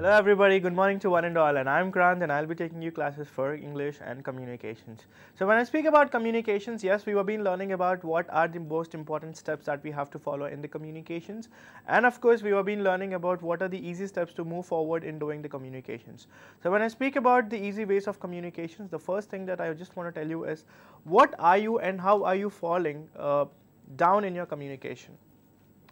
Hello everybody, good morning to one and all, and I'm Kranth and I'll be taking you classes for English and communications. So when I speak about communications, yes, we have been learning about what are the most important steps that we have to follow in the communications, and of course we have been learning about what are the easy steps to move forward in doing the communications. So when I speak about the easy ways of communications, the first thing that I just want to tell you is what are you and how are you falling down in your communication,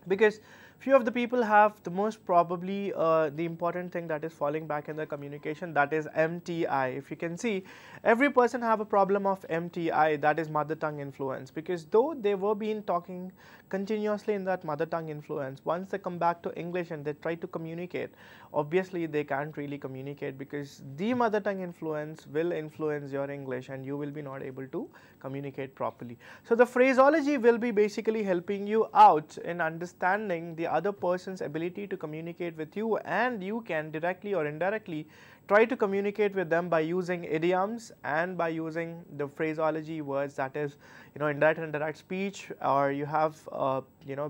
because few of the people have the most probably the important thing that is falling back in the communication, that is MTI. If you can see, every person have a problem of MTI, that is mother tongue influence, because though they were been talking continuously in that mother tongue influence, once they come back to English and they try to communicate, obviously they can't really communicate because the mother tongue influence will influence your English and you will be not able to communicate properly. So the phraseology will be basically helping you out in understanding the other person's ability to communicate with you, and you can directly or indirectly try to communicate with them by using idioms and by using the phraseology words, that is, indirect and direct speech, or you have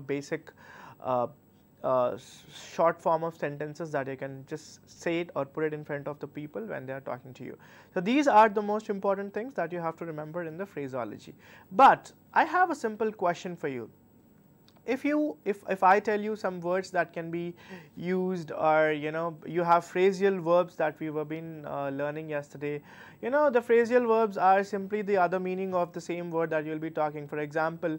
basic short form of sentences that you can just say it or put it in front of the people when they are talking to you. So these are the most important things that you have to remember in the phraseology. But I have a simple question for you. If I tell you some words that can be used, or you have phrasal verbs that we were been learning yesterday, the phrasal verbs are simply the other meaning of the same word that you will be talking. For example,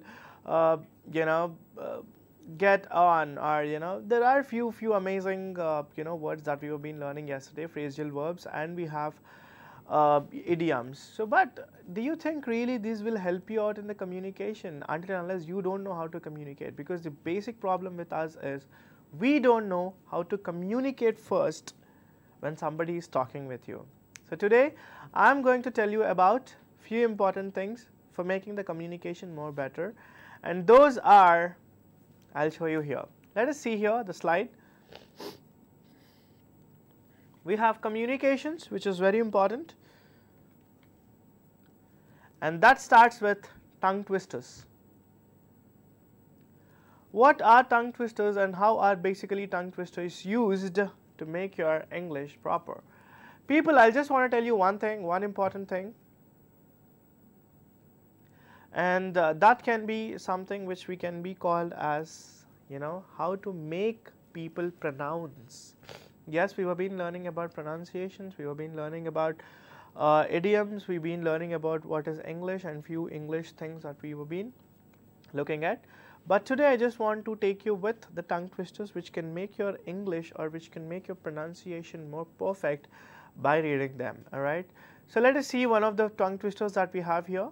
get on, or there are few amazing words that we have been learning yesterday, phrasal verbs, and we have idioms. So but do you think really this will help you out in the communication until and unless you don't know how to communicate? Because the basic problem with us is we don't know how to communicate first when somebody is talking with you. So today I'm going to tell you about few important things for making the communication more better, and those are, I'll show you here. Let us see here the slide. We have communications, which is very important, and that starts with tongue twisters. What are tongue twisters and how are basically tongue twisters used to make your English proper? People, I just want to tell you one thing, one important thing, and that can be something which we can be called as, how to make people pronounce. Yes, we have been learning about pronunciations, we have been learning about idioms, we have been learning about what is English and few English things that we have been looking at. But today I just want to take you with the tongue twisters which can make your English or which can make your pronunciation more perfect by reading them. Alright. So let us see one of the tongue twisters that we have here.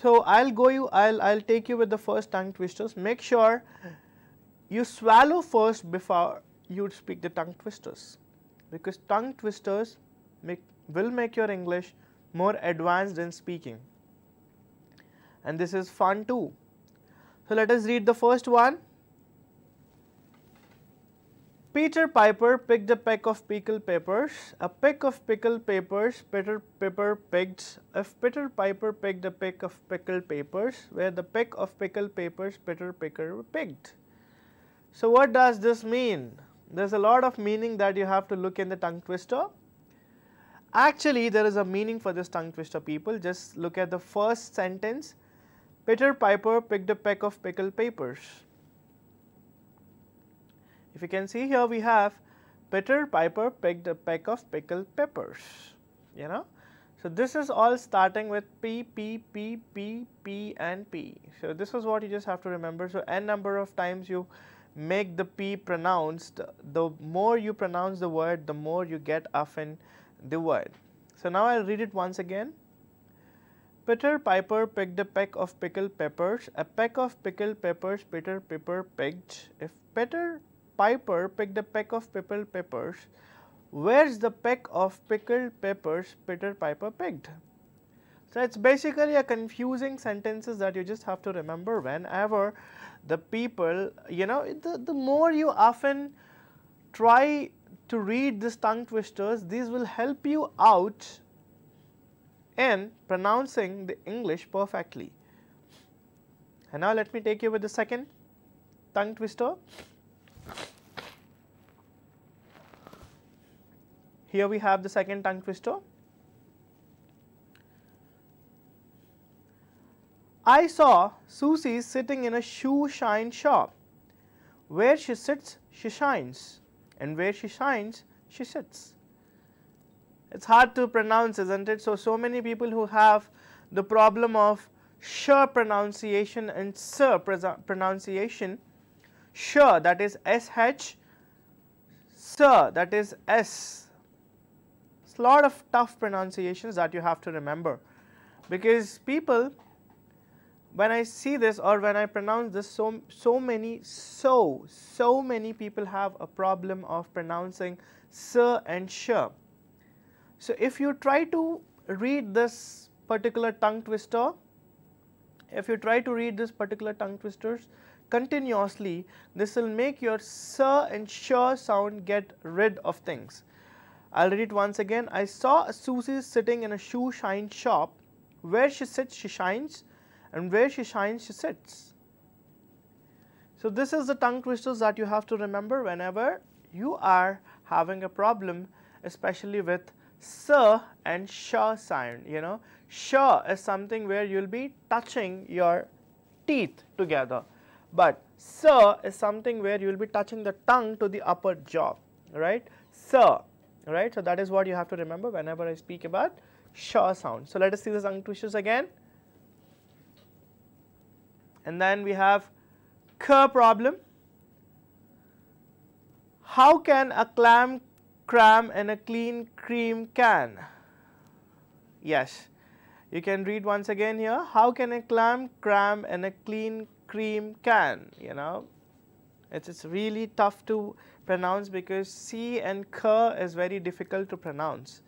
So I'll take you with the first tongue twisters. Make sure you swallow first before you speak the tongue twisters, because tongue twisters will make your English more advanced in speaking, and this is fun too. So let us read the first one. Peter Piper picked a peck of pickled peppers. A peck of pickled peppers Peter Piper picked. If Peter Piper picked a peck of pickled peppers, where the peck of pickled peppers Peter Piper picked. So what does this mean? There's a lot of meaning that you have to look in the tongue twister. Actually, there is a meaning for this tongue twister, people. Just look at the first sentence. Peter Piper picked a peck of pickled peppers. If you can see here, we have Peter Piper picked a peck of pickled peppers, So this is all starting with P, P, P, P, P and P. So this is what you just have to remember. So n number of times you make the P pronounced, the more you pronounce the word, the more you get often the word. So now I'll read it once again. Peter Piper picked a peck of pickled peppers. A peck of pickled peppers Peter Piper picked. If Peter Piper picked a peck of pickled peppers, where's the peck of pickled peppers Peter Piper picked? So it's basically a confusing sentences that you just have to remember whenever the people, the more you often try to read these tongue twisters, these will help you out in pronouncing the English perfectly. And now let me take you with the second tongue twister. Here we have the second tongue twister. I saw Susie sitting in a shoe shine shop. Where she sits, she shines, and where she shines, she sits. It's hard to pronounce, isn't it? So many people who have the problem of sh pronunciation and s pronunciation. Sh, that is SH, s, that is S. It's a lot of tough pronunciations that you have to remember, because people, when I see this or when I pronounce this, so many people have a problem of pronouncing s and sh. So if you try to read this particular tongue twister, continuously, this will make your s and sh sound get rid of things. I'll read it once again. I saw Susie sitting in a shoe shine shop. Where she sits, she shines, and where she shines, she sits. So this is the tongue twisters that you have to remember whenever you are having a problem, especially with s and sh sound. You know, sh is something where you will be touching your teeth together, but s is something where you will be touching the tongue to the upper jaw, right? Right? So that is what you have to remember whenever I speak about sh sound. So let us see the tongue twisters again. And then we have k problem. How can a clam cram in a clean cream can? Yes, you can read once again here. How can a clam cram in a clean cream can? You know, it's really tough to pronounce because C and K is very difficult to pronounce.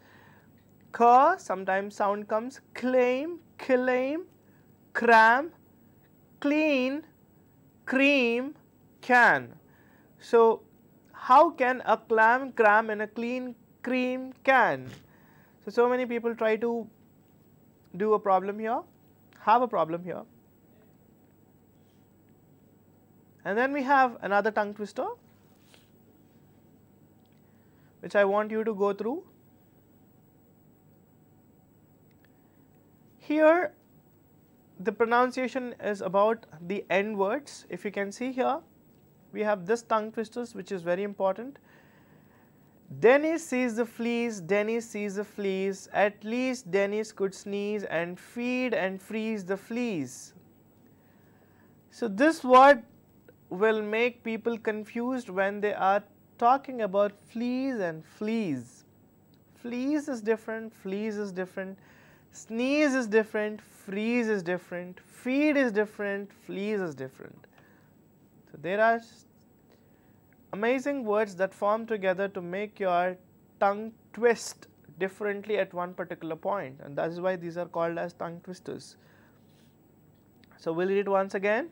K, sometimes sound comes claim, claim, cram, clean, cream, can. So how can a clam cram in a clean cream can? So many people try to do a problem here, have a problem here. And then we have another tongue twister, which I want you to go through. Here the pronunciation is about the end words. If you can see here, we have this tongue twisters which is very important. Dennis sees the fleas, Dennis sees the fleas, at least Dennis could sneeze and feed and freeze the fleas. So this word will make people confused when they are talking about fleas and fleas. Fleas is different, fleas is different, sneeze is different, freeze is different, feed is different, fleas is different. So there are amazing words that form together to make your tongue twist differently at one particular point, and that is why these are called as tongue twisters. So we'll read it once again.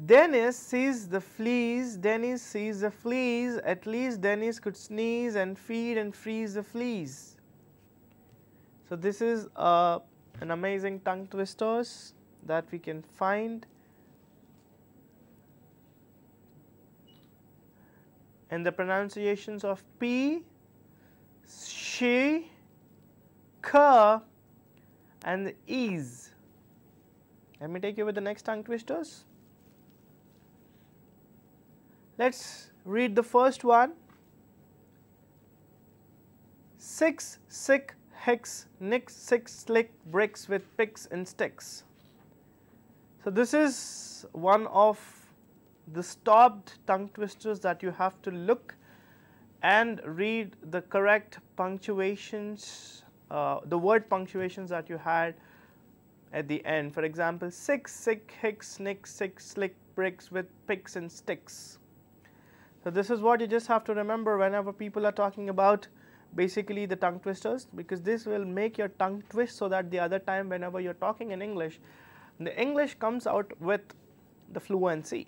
Dennis sees the fleas, Dennis sees the fleas, at least Dennis could sneeze and feed and freeze the fleas. So this is an amazing tongue twisters that we can find in the pronunciations of P, she, k, and the e's. Let me take you with the next tongue twisters. Let's read the first one. 6 sick hicks nicks 6 slick bricks with picks and sticks. So this is one of the stopped tongue twisters that you have to look and read the correct punctuations, the word punctuations that you had at the end. For example, 6 sick hicks nicks 6 slick bricks with picks and sticks. So this is what you just have to remember whenever people are talking about basically the tongue twisters, because this will make your tongue twist so that the other time whenever you're talking in English, the English comes out with the fluency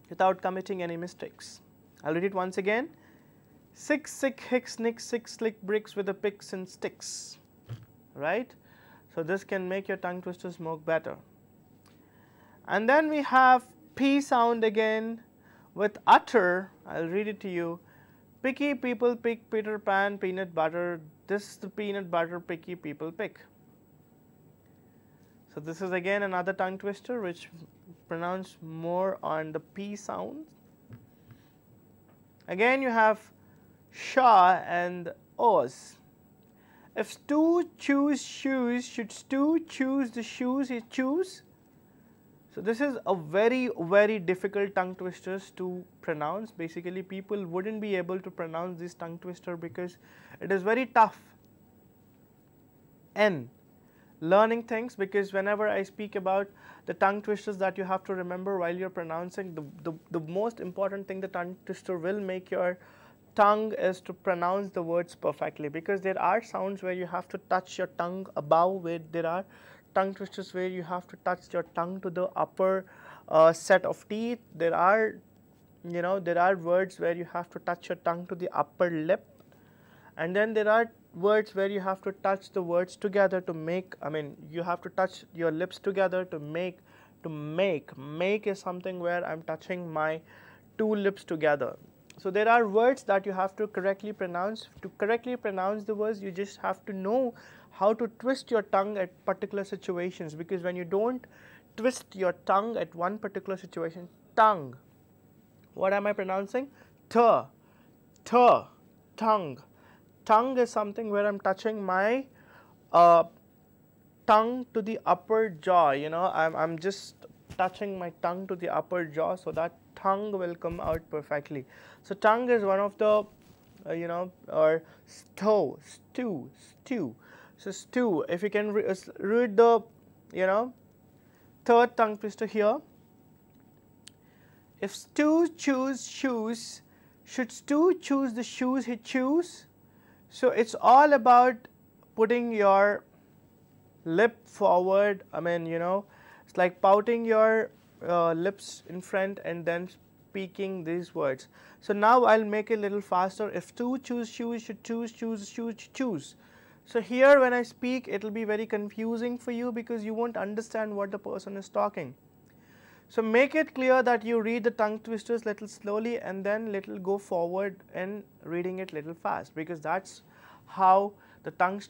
without committing any mistakes. I'll read it once again. 6 sick hicks nicks 6 slick bricks with the picks and sticks. Right? So this can make your tongue twisters work better. And then we have P sound again with utter. I'll read it to you. Picky people pick Peter Pan, peanut butter. This is the peanut butter picky people pick. So this is again another tongue twister which pronounce more on the P sound. Again you have Shaw and Oz. If Stu choose shoes, should Stu choose the shoes he choose? So this is a very, very difficult tongue twisters to pronounce. Basically, people wouldn't be able to pronounce this tongue twister because it is very tough. N. Learning things, because whenever I speak about the tongue twisters that you have to remember while you're pronouncing, the most important thing the tongue twister will make your tongue is to pronounce the words perfectly, because there are sounds where you have to touch your tongue above, where there are tongue twisters where you have to touch your tongue to the upper set of teeth. There are, there are words where you have to touch your tongue to the upper lip, and then there are words where you have to touch the words together to make, you have to touch your lips together to make. Make is something where I'm touching my two lips together. So there are words that you have to correctly pronounce. To correctly pronounce the words, you just have to know how to twist your tongue at particular situations, because when you don't twist your tongue at one particular situation, tongue. What am I pronouncing? Tongue. Tongue is something where I'm touching my tongue to the upper jaw. I'm just touching my tongue to the upper jaw so that tongue will come out perfectly. So tongue is one of the, or stew. So stew, if you can read the, third tongue twister here. If Stu choose shoes, should Stu choose the shoes he choose? So it's all about putting your lip forward. It's like pouting your lips in front and then speaking these words. So now I'll make it a little faster. If Stu choose shoes, should choose shoes choose. So here when I speak, it will be very confusing for you because you won't understand what the person is talking. So make it clear that you read the tongue twisters little slowly and then little go forward and reading it little fast, because that's how the tongue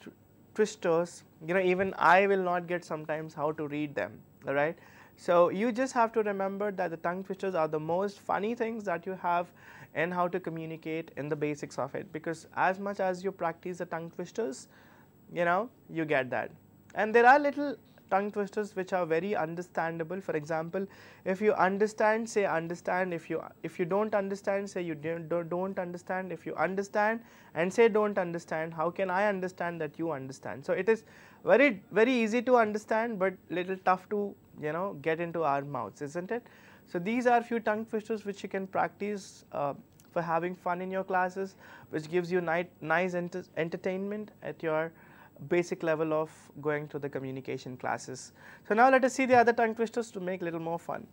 twisters, even I will not get sometimes how to read them, all right. So you just have to remember that the tongue twisters are the most funny things that you have and how to communicate in the basics of it, because as much as you practice the tongue twisters, you get that. And there are little tongue twisters which are very understandable. For example, if you understand, say understand. If you don't understand, say you don't understand. If you understand and say don't understand, how can I understand that you understand? So it is very, very easy to understand, but little tough to get into our mouths, isn't it? So these are few tongue twisters which you can practice for having fun in your classes, which gives you nice entertainment at your basic level of going to the communication classes. So now let us see the other tongue twisters to make a little more fun.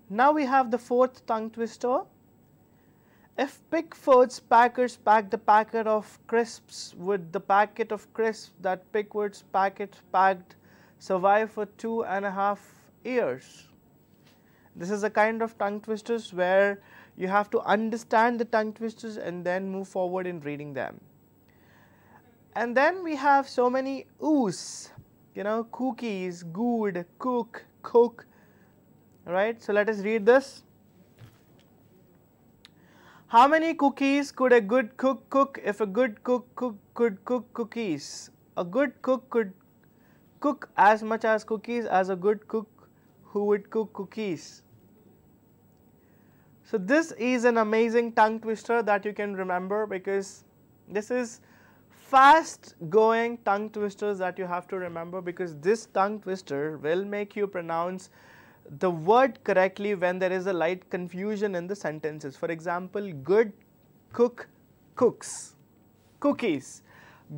Now we have the fourth tongue twister. If Pickford's packers packed the packet of crisps, would the packet of crisps that Pickford's packet packed survive for 2.5 years? This is a kind of tongue twisters where you have to understand the tongue twisters and then move forward in reading them. And then we have so many oos, cookies, good, cook, right? So let us read this. How many cookies could a good cook cook if a good cook could cook cookies? A good cook could cook as much as cookies as a good cook who would cook cookies. So this is an amazing tongue twister that you can remember, because this is fast going tongue twisters that you have to remember, because this tongue twister will make you pronounce the word correctly when there is a light confusion in the sentences. For example, good cook cooks cookies.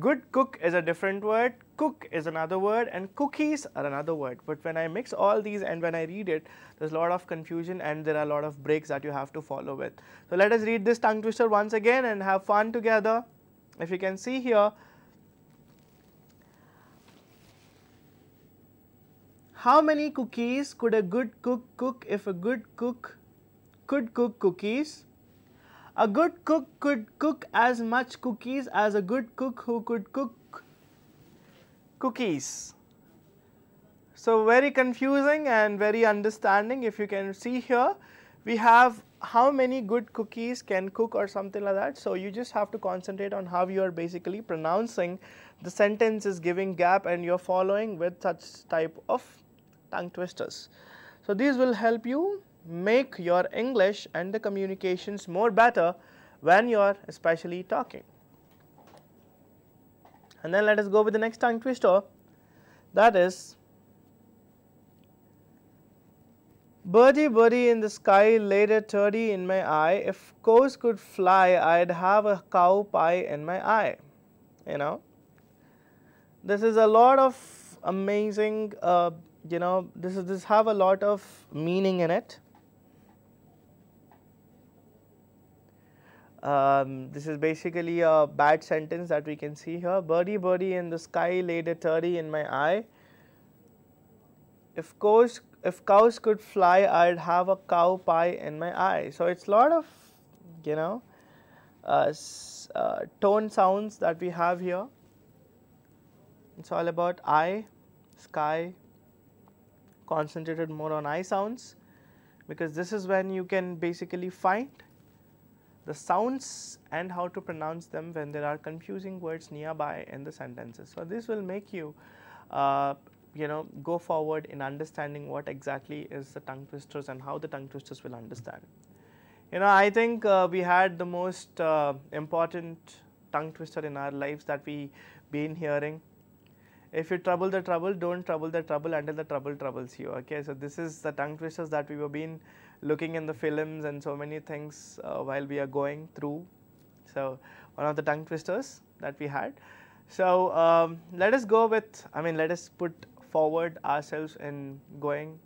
Good cook is a different word, cook is another word, and cookies are another word. But when I mix all these and when I read it, there's a lot of confusion and there are a lot of breaks that you have to follow with. So let us read this tongue twister once again and have fun together. if you can see here, how many cookies could a good cook cook if a good cook could cook cookies? A good cook could cook as much cookies as a good cook who could cook cookies. So very confusing and very understanding. If you can see here, we have how many good cookies can cook or something like that. So you just have to concentrate on how you are basically pronouncing the sentence is giving gap, and you are following with such type of tongue twisters. So these will help you make your English and the communications more better when you are especially talking. And then let us go with the next tongue twister, that is, birdie birdie in the sky laid a turdy in my eye, if crows could fly I'd have a cow pie in my eye. You know, this is a lot of amazing, you know, this have a lot of meaning in it. This is basically a bad sentence that we can see here. Birdie birdie in the sky laid a turdy in my eye, if cows could fly I'd have a cow pie in my eye. So it's a lot of, you know, tone sounds that we have here. It's all about I, sky, concentrated more on I sounds, because this is when you can basically find the sounds and how to pronounce them when there are confusing words nearby in the sentences. So this will make you, you know, go forward in understanding what exactly is the tongue twisters and how the tongue twisters will understand. You know, I think we had the most important tongue twister in our lives that we been hearing. If you trouble the trouble, don't trouble the trouble until the trouble troubles you. Okay, so this is the tongue twisters that we were been looking in the films and so many things while we are going through. So one of the tongue twisters that we had. So let us go with, let us put forward ourselves in going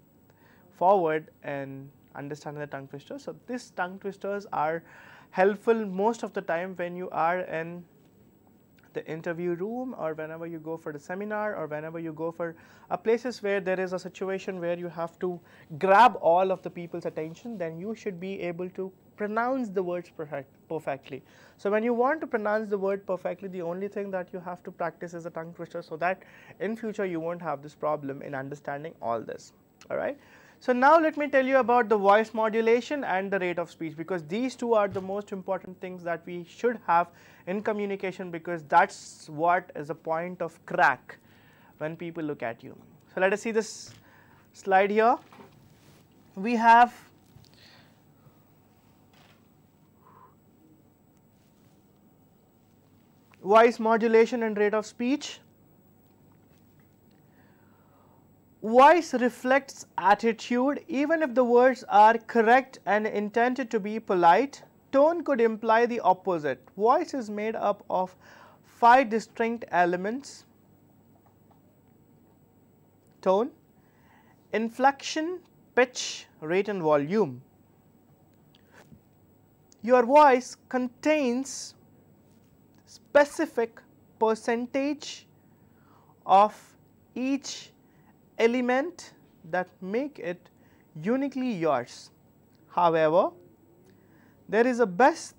forward and understanding the tongue twisters. So these tongue twisters are helpful most of the time when you are in the interview room, or whenever you go for the seminar, or whenever you go for places where there is a situation where you have to grab all of the people's attention, then you should be able to pronounce the words perfectly. So when you want to pronounce the word perfectly, the only thing that you have to practice is a tongue twister, so that in future you won't have this problem in understanding all this. All right. So now let me tell you about the voice modulation and the rate of speech, because these two are the most important things that we should have in communication, because that's what is a point of crack when people look at you. So let us see this slide here. We have voice modulation and rate of speech. Voice reflects attitude. Even if the words are correct and intended to be polite, tone could imply the opposite. Voice is made up of 5 distinct elements: tone, inflection, pitch, rate and volume. Your voice contains specific percentage of each element that make it uniquely yours. However, there is a best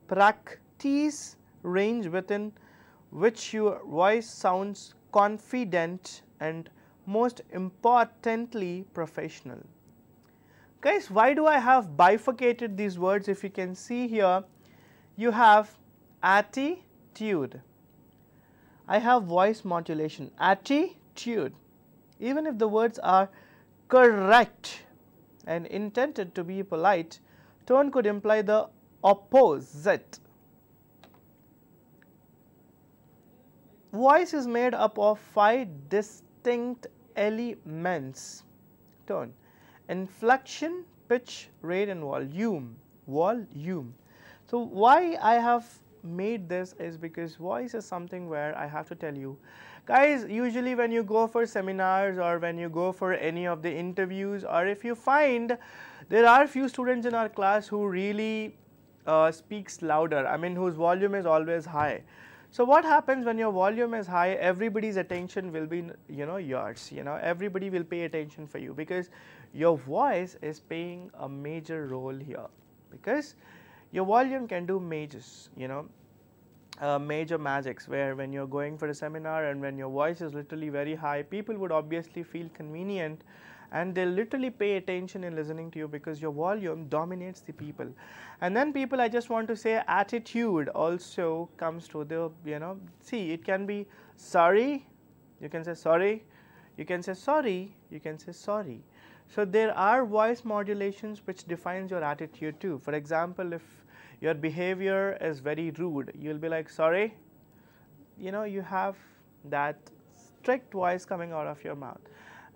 practice range within which your voice sounds confident and, most importantly, professional. Guys, why do I have bifurcated these words? If you can see here, you have attitude. I have voice modulation, attitude. Even if the words are correct and intended to be polite, tone could imply the opposite. Voice is made up of 5 distinct elements: tone, inflection, pitch, rate and volume. So why I have made this is because voice is something where I have to tell you, guys, usually when you go for seminars or when you go for any of the interviews, or if you find there are few students in our class who really speaks louder, I mean whose volume is always high. So what happens when your volume is high, everybody's attention will be yours, everybody will pay attention for you because your voice is playing a major role here, because your volume can do majors, major magics, where when you're going for a seminar and when your voice is literally very high, people would obviously feel convenient and they'll literally pay attention in listening to you because your volume dominates the people. And then people, I just want to say, attitude also comes to the, see, it can be sorry, you can say sorry, you can say sorry, you can say sorry. So there are voice modulations which defines your attitude too. For example, if your behavior is very rude, you will be like sorry, you have that strict voice coming out of your mouth,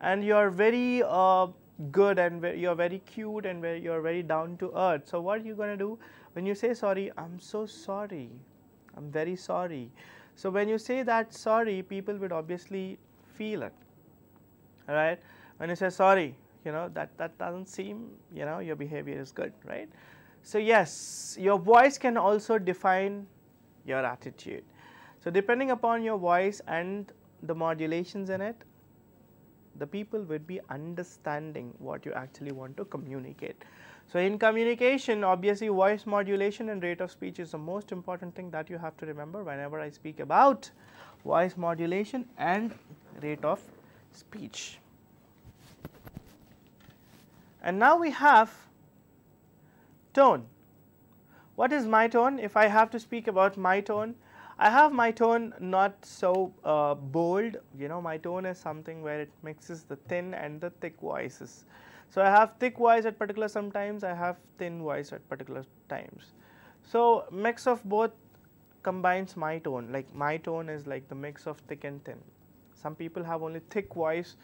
and you are very good and you are very cute and you are very down to earth. So what are you going to do when you say sorry? I'm so sorry, I'm very sorry. So when you say that sorry, people would obviously feel it, all right? When you say sorry, that doesn't seem, your behavior is good, right? So yes, your voice can also define your attitude. So depending upon your voice and the modulations in it, the people would be understanding what you actually want to communicate. So in communication, obviously voice modulation and rate of speech is the most important thing that you have to remember whenever I speak about voice modulation and rate of speech. And now we have tone. What is my tone? If I have to speak about my tone, I have my tone not so bold, my tone is something where it mixes the thin and the thick voices. So I have thick voice at particular sometimes, I have thin voice at particular times. So mix of both combines my tone, like my tone is like the mix of thick and thin. Some people have only thick voice,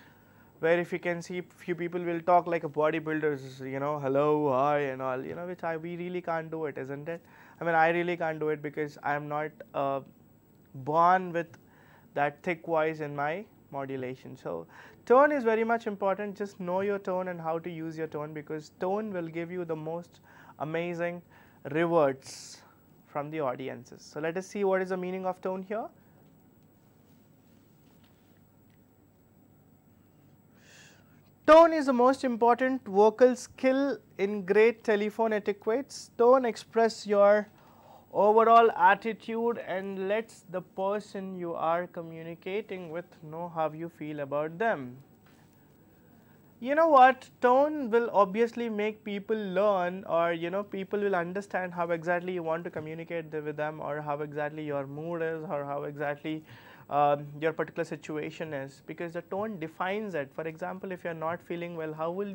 where if you can see, few people will talk like a bodybuilders, hello, hi and all, which we really can't do it, isn't it? I mean, I really can't do it because I am not born with that thick voice in my modulation. So tone is very much important. Just know your tone and how to use your tone, because tone will give you the most amazing rewards from the audiences. So let us see what is the meaning of tone here. Tone is the most important vocal skill in great telephone etiquettes. Tone express your overall attitude and lets the person you are communicating with know how you feel about them. You know what? Tone will obviously make people learn, or people will understand how exactly you want to communicate with them, or how exactly your mood is, or how exactly your particular situation is, because the tone defines it. For example, if you are not feeling well, how will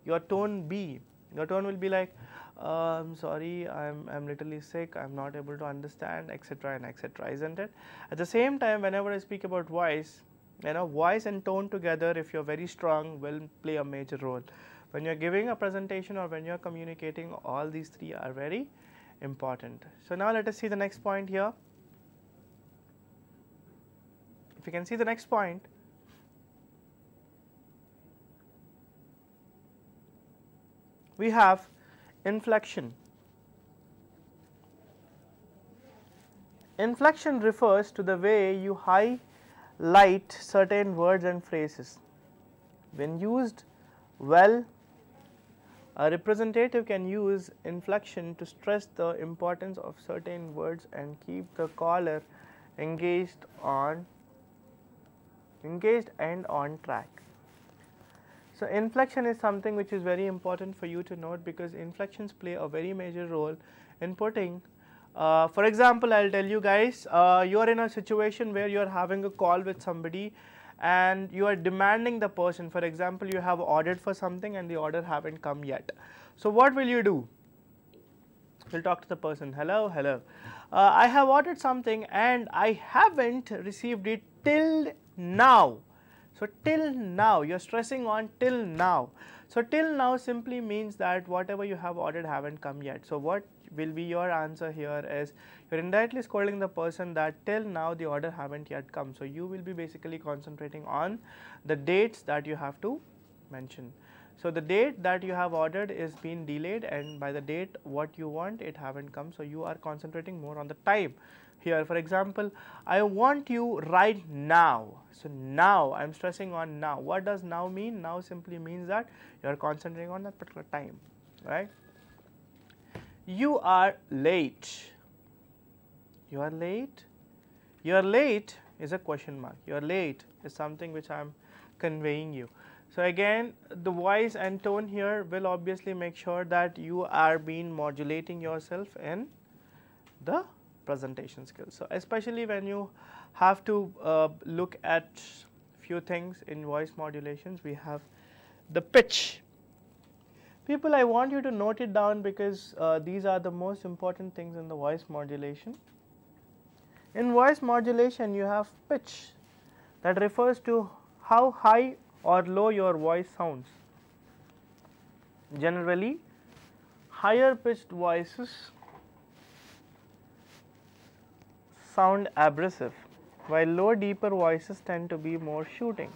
your tone be? Your tone will be like, I'm sorry, I'm literally sick, I'm not able to understand, etc. and etc. Isn't it? At the same time, whenever I speak about voice, voice and tone together, if you're very strong, will play a major role. When you're giving a presentation or when you're communicating, all these three are very important. So now let us see the next point here. If you can see the next point, we have inflection. Inflection refers to the way you highlight certain words and phrases. When used well, a representative can use inflection to stress the importance of certain words and keep the caller engaged and on track. So inflection is something which is very important for you to note, because inflections play a very major role in putting, for example, I'll tell you guys, you are in a situation where you are having a call with somebody and you are demanding the person. For example, you have ordered for something and the order haven't come yet. So what will you do? You'll talk to the person, hello, I have ordered something and I haven't received it till now. So till now, you're stressing on till now. So till now simply means that whatever you have ordered haven't come yet. So what will be your answer here is, you're indirectly scolding the person that till now the order haven't yet come. So you will be basically concentrating on the dates that you have to mention. So the date that you have ordered is being delayed, and by the date what you want it haven't come, so you are concentrating more on the time. Here for example, I want you right now. So now I am stressing on now. What does now mean? Now simply means that you are concentrating on that particular time, right? You are late. You are late. You are late is a question mark. You are late is something which I am conveying you. So again, the voice and tone here will obviously make sure that you are being modulating yourself in the presentation skills. So especially when you have to look at few things in voice modulations, we have the pitch. People, I want you to note it down because these are the most important things in the voice modulation. In voice modulation, you have pitch, that refers to how high or low your voice sounds. Generally, higher pitched voices sound abrasive, while low deeper voices tend to be more shooting.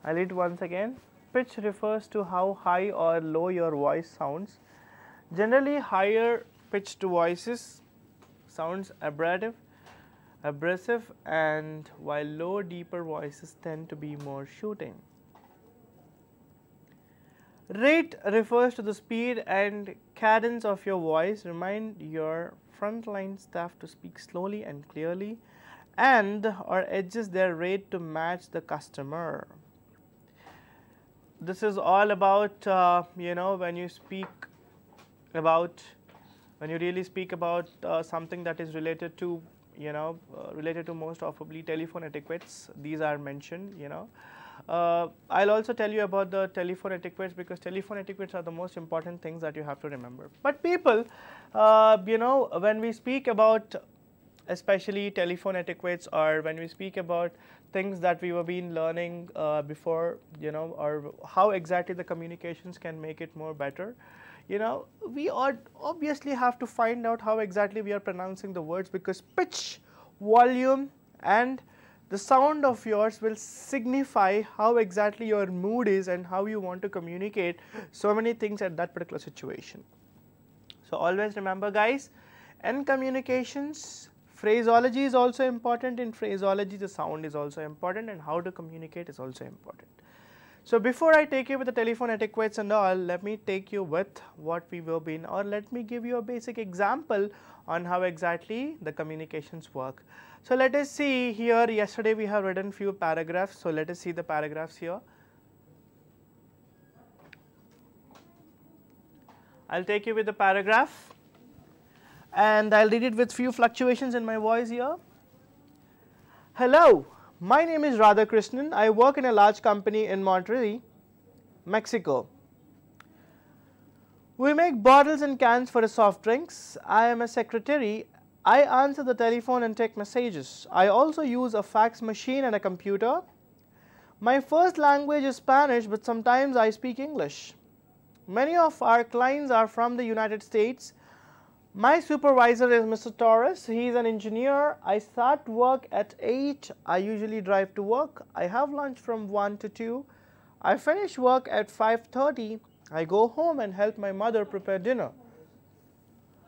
I'll read once again. Pitch refers to how high or low your voice sounds. Generally, higher pitched voices sounds abrasive, and while low deeper voices tend to be more shooting. Rate refers to the speed and cadence of your voice. Remind your frontline staff to speak slowly and clearly, and or adjust their rate to match the customer. This is all about when you speak about, when you really speak about something that is related to most probably telephone etiquettes. These are mentioned. I'll also tell you about the telephone etiquettes, because telephone etiquettes are the most important things that you have to remember. But people, when we speak about especially telephone etiquettes, or when we speak about things that we were been learning before, or how exactly the communications can make it more better, we obviously have to find out how exactly we are pronouncing the words, because pitch, volume and the sound of yours will signify how exactly your mood is and how you want to communicate so many things at that particular situation. So always remember guys, in communications, phraseology is also important. In phraseology, the sound is also important, and how to communicate is also important. So before I take you with the telephone etiquettes and all, let me take you with what we will be in, or let me give you a basic example on how exactly the communications work. So let us see here, yesterday we have written few paragraphs, so let us see the paragraphs here. I'll take you with the paragraph and I'll read it with few fluctuations in my voice here. Hello, my name is Radhakrishnan. I work in a large company in Monterrey, Mexico. We make bottles and cans for the soft drinks. I am a secretary. I answer the telephone and take messages. I also use a fax machine and a computer. My first language is Spanish, but sometimes I speak English. Many of our clients are from the United States. My supervisor is Mr. Torres. He is an engineer. I start work at 8. I usually drive to work. I have lunch from 1 to 2. I finish work at 5:30. I go home and help my mother prepare dinner.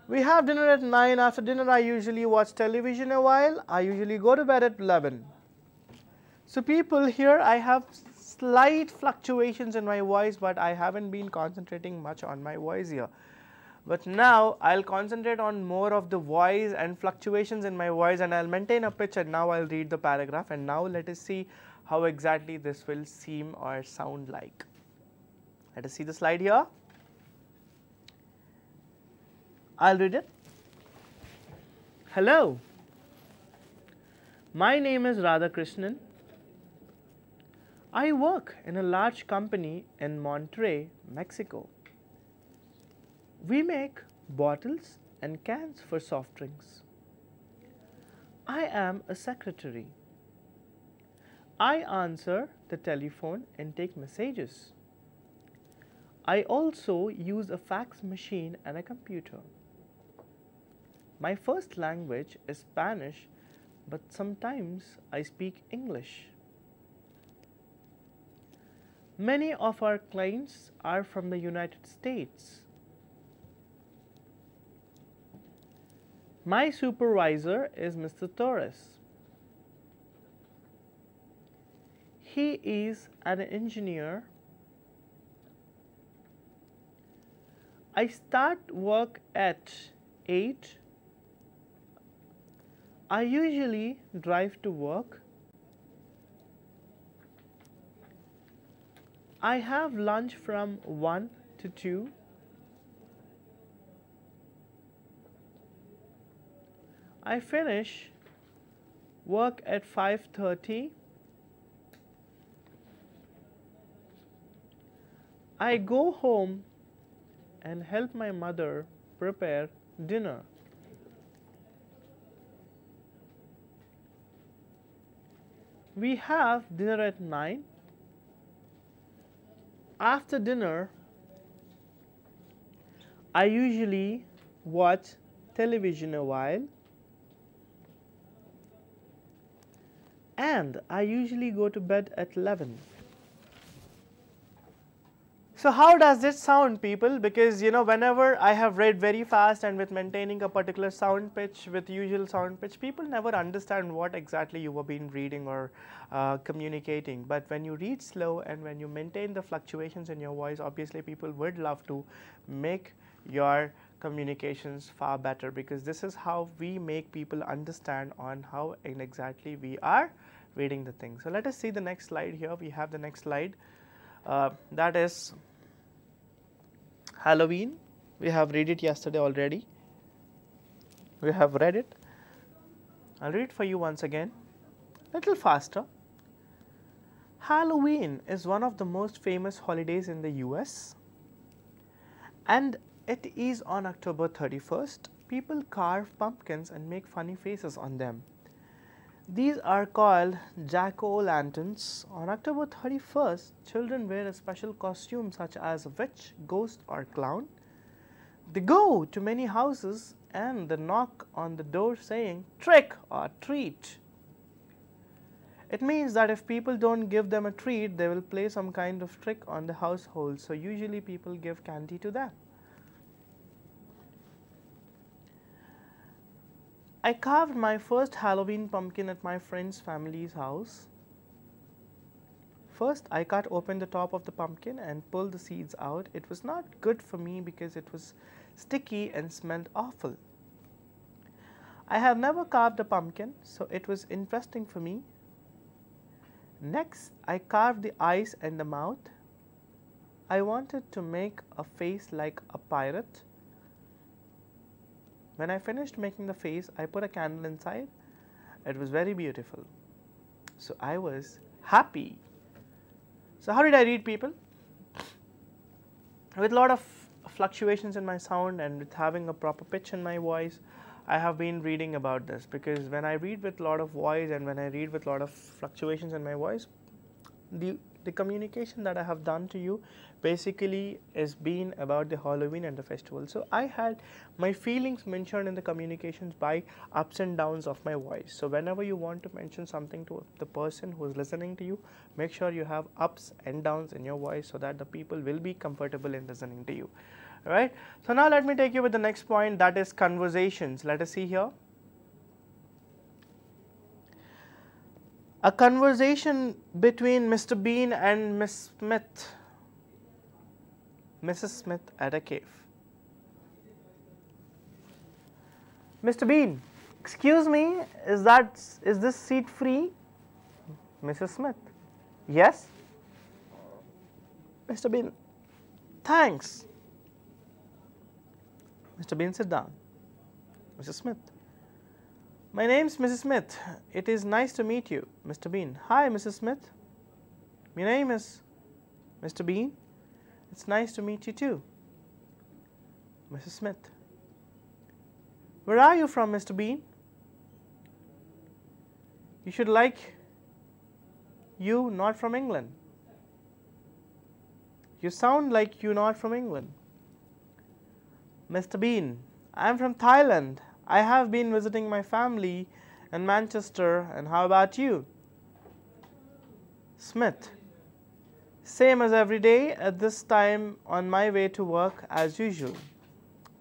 We have dinner at 9. After dinner, I usually watch television a while. I usually go to bed at 11. So people, here I have slight fluctuations in my voice, but I haven't been concentrating much on my voice here. But now I'll concentrate on more of the voice and fluctuations in my voice, and I'll maintain a pitch, and now I'll read the paragraph, and now let us see how exactly this will seem or sound like. Let us see the slide here. I'll read it. Hello, my name is Radhakrishnan. I work in a large company in Monterrey, Mexico. We make bottles and cans for soft drinks. I am a secretary. I answer the telephone and take messages. I also use a fax machine and a computer. My first language is Spanish, but sometimes I speak English. Many of our clients are from the United States. My supervisor is Mr. Torres. He is an engineer. I start work at 8. I usually drive to work. I have lunch from 1 to 2. I finish work at 5:30. I go home and help my mother prepare dinner. We have dinner at 9. After dinner, I usually watch television a while, and I usually go to bed at 11. So how does it sound, people? Because whenever I have read very fast and with maintaining a particular sound pitch, with usual sound pitch, people never understand what exactly you have been reading or communicating. But when you read slow and when you maintain the fluctuations in your voice, obviously people would love to make your communications far better, because this is how we make people understand on how exactly we are reading the thing. So let us see the next slide here. We have the next slide. That is Halloween. We have read it yesterday already. We have read it. I'll read it for you once again, a little faster. Halloween is one of the most famous holidays in the US, and it is on October 31st. People carve pumpkins and make funny faces on them. These are called jack-o'-lanterns. On October 31st, children wear a special costume such as a witch, ghost or clown. They go to many houses and they knock on the door saying trick or treat. It means that if people don't give them a treat, they will play some kind of trick on the household. So usually people give candy to them. I carved my first Halloween pumpkin at my friend's family's house. First, I cut open the top of the pumpkin and pulled the seeds out. It was not good for me because it was sticky and smelled awful. I have never carved a pumpkin, so it was interesting for me. Next, I carved the eyes and the mouth. I wanted to make a face like a pirate. When I finished making the face, I put a candle inside. It was very beautiful. So I was happy. So how did I read, people? With a lot of fluctuations in my sound and with having a proper pitch in my voice, I have been reading about this, because when I read with a lot of voice and when I read with a lot of fluctuations in my voice, the communication that I have done to you basically is been about the Halloween and the festival. So I had my feelings mentioned in the communications by ups and downs of my voice. So whenever you want to mention something to the person who is listening to you, make sure you have ups and downs in your voice so that the people will be comfortable in listening to you. All right. So now let me take you with the next point, that is conversations. Let us see here. A conversation between Mr. Bean and Miss Smith. Mrs. Smith at a cave. Mr. Bean, excuse me, is this seat free? Mrs. Smith, yes. Mr. Bean, thanks. Mr. Bean, sit down. Mrs. Smith, my name's Mrs. Smith. It is nice to meet you. Mr. Bean, hi Mrs. Smith. My name is Mr. Bean. It's nice to meet you too. Mrs. Smith, where are you from, Mr. Bean? You should like you not from England. You sound like you not from England. Mr. Bean, I am from Thailand. I have been visiting my family in Manchester, and how about you? Smith, Same as every day, at this time on my way to work as usual.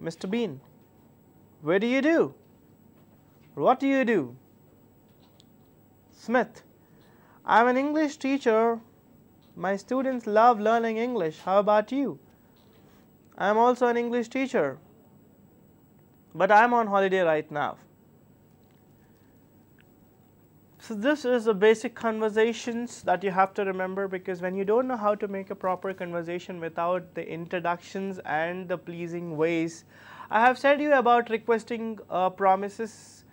Mr. Bean, where do you do? What do you do? Smith, I'm an English teacher. My students love learning English. How about you? I am also an English teacher, but I am on holiday right now. So this is the basic conversations that you have to remember, because when you don't know how to make a proper conversation without the introductions and the pleasing ways, I have said you about requesting promises,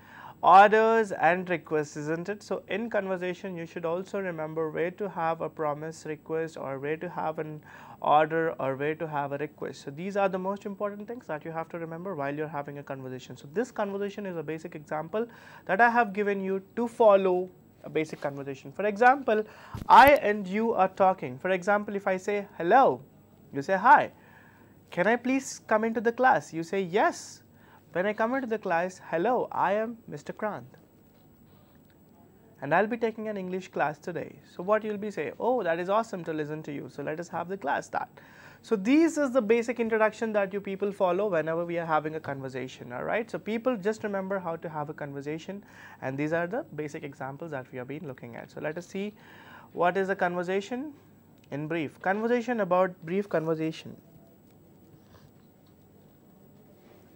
orders and requests, isn't it? So in conversation you should also remember where to have a promise, request, or where to have an order, or where to have a request. So these are the most important things that you have to remember while you're having a conversation. So this conversation is a basic example that I have given you to follow a basic conversation. For example, I and you are talking. For example, if I say hello, you say hi. Can I please come into the class? You say yes. When I come into the class, hello, I am Mr. Kranth, and I'll be taking an English class today. So what you'll be saying, oh, that is awesome to listen to you, so let us have the class start. So these is the basic introduction that you people follow whenever we are having a conversation, all right? So people just remember how to have a conversation, and these are the basic examples that we have been looking at. So let us see what is a conversation in brief. Conversation about brief conversation.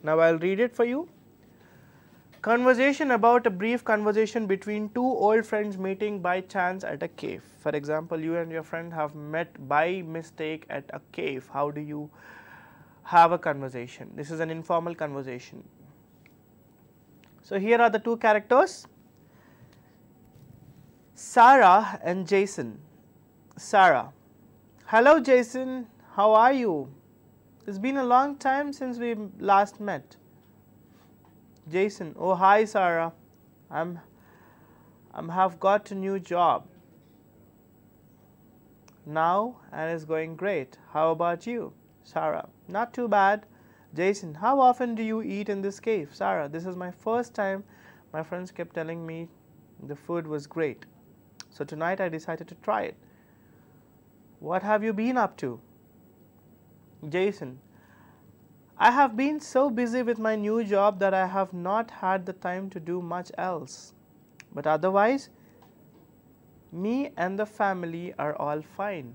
Now I'll read it for you. Conversation about a brief conversation between two old friends meeting by chance at a cave. For example, you and your friend have met by mistake at a cave. How do you have a conversation? This is an informal conversation. So here are the two characters, Sarah and Jason. Sarah, hello Jason, how are you? It's been a long time since we last met. Jason, oh hi Sarah, I'm have got a new job now and it's going great. How about you? Sarah, not too bad. Jason, how often do you eat in this cave? Sarah, this is my first time. My friends kept telling me the food was great, so tonight I decided to try it. What have you been up to? Jason, I have been so busy with my new job that I have not had the time to do much else. But otherwise, me and the family are all fine.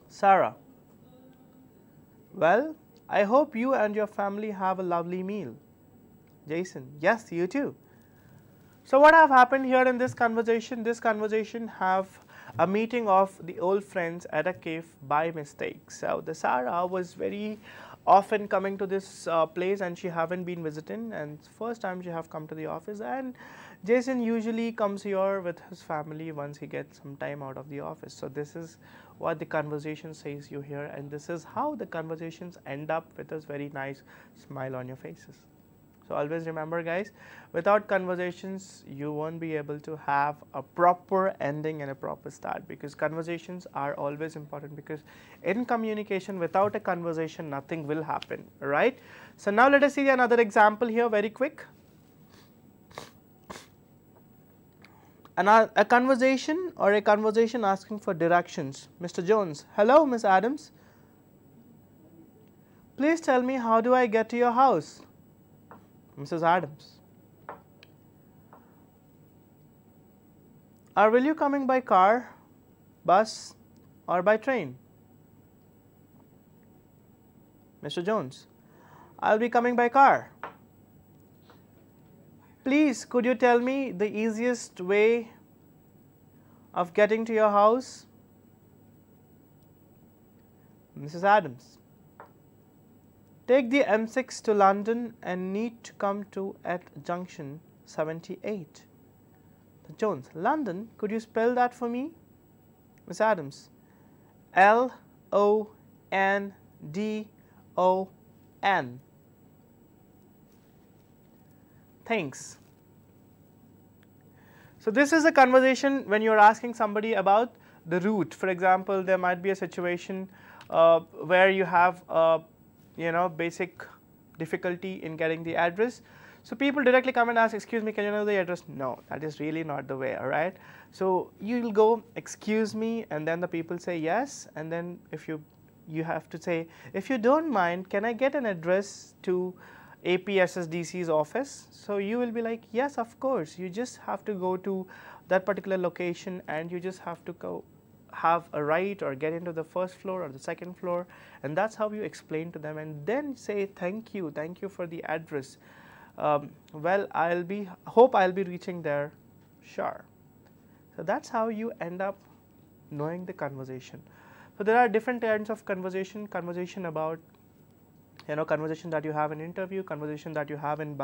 Sarah, well, I hope you and your family have a lovely meal. Jason, yes, you too. So what have happened here in this conversation? This conversation have a meeting of the old friends at a cave by mistake. So the Sarah was very often coming to this place and she haven't been visiting, and first time she have come to the office, and Jason usually comes here with his family once he gets some time out of the office. So this is what the conversation says you here, and this is how the conversations end up with a very nice smile on your faces. So always remember guys, without conversations you won't be able to have a proper ending and a proper start, because conversations are always important, because in communication without a conversation nothing will happen, right? So now let us see another example here very quick. A conversation or a conversation asking for directions. Mr. Jones, hello Miss Adams. Please tell me, how do I get to your house? Mrs. Adams, will you coming by car, bus or by train? Mr. Jones, I'll be coming by car. Please, could you tell me the easiest way of getting to your house? Mrs. Adams, take the M6 to London and need to come to at junction 78. Jones, London, could you spell that for me? Miss Adams, L-O-N-D-O-N. Thanks. So this is a conversation when you are asking somebody about the route. For example, there might be a situation where you have basic difficulty in getting the address. So people directly come and ask, excuse me, can you know the address? No, that is really not the way, all right? So you'll go, excuse me, and then the people say yes, and then if you have to say, if you don't mind, can I get an address to APSSDC's office? So you will be like, yes, of course. You just have to go to that particular location and you just have to go have a right or get into the first floor or the second floor, and that's how you explain to them, and then say thank you for the address. Well, hope I'll be reaching there, sure. So that's how you end up knowing the conversation. So there are different kinds of conversation about, conversation that you have in interview, conversation that you have in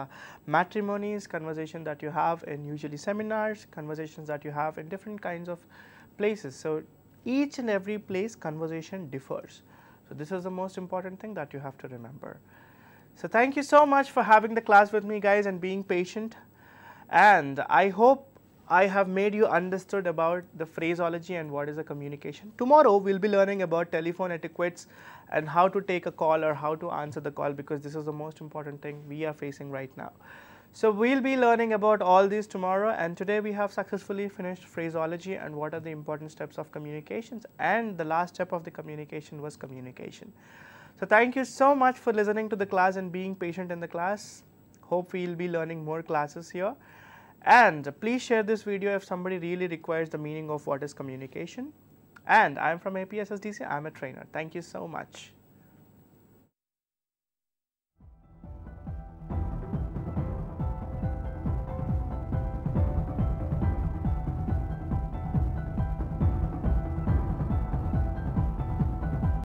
matrimonies, conversation that you have in usually seminars, conversations that you have in different kinds of places. So each and every place conversation differs. So this is the most important thing that you have to remember. So thank you so much for having the class with me, guys, and being patient. And I hope I have made you understood about the phraseology and what is a communication. Tomorrow we'll be learning about telephone etiquettes and how to take a call or how to answer the call, because this is the most important thing we are facing right now. So we'll be learning about all these tomorrow, and today we have successfully finished phraseology and what are the important steps of communications, and the last step of the communication was communication. So thank you so much for listening to the class and being patient in the class. Hope we'll be learning more classes here. And please share this video if somebody really requires the meaning of what is communication. And I'm from APSSDC, I'm a trainer. Thank you so much.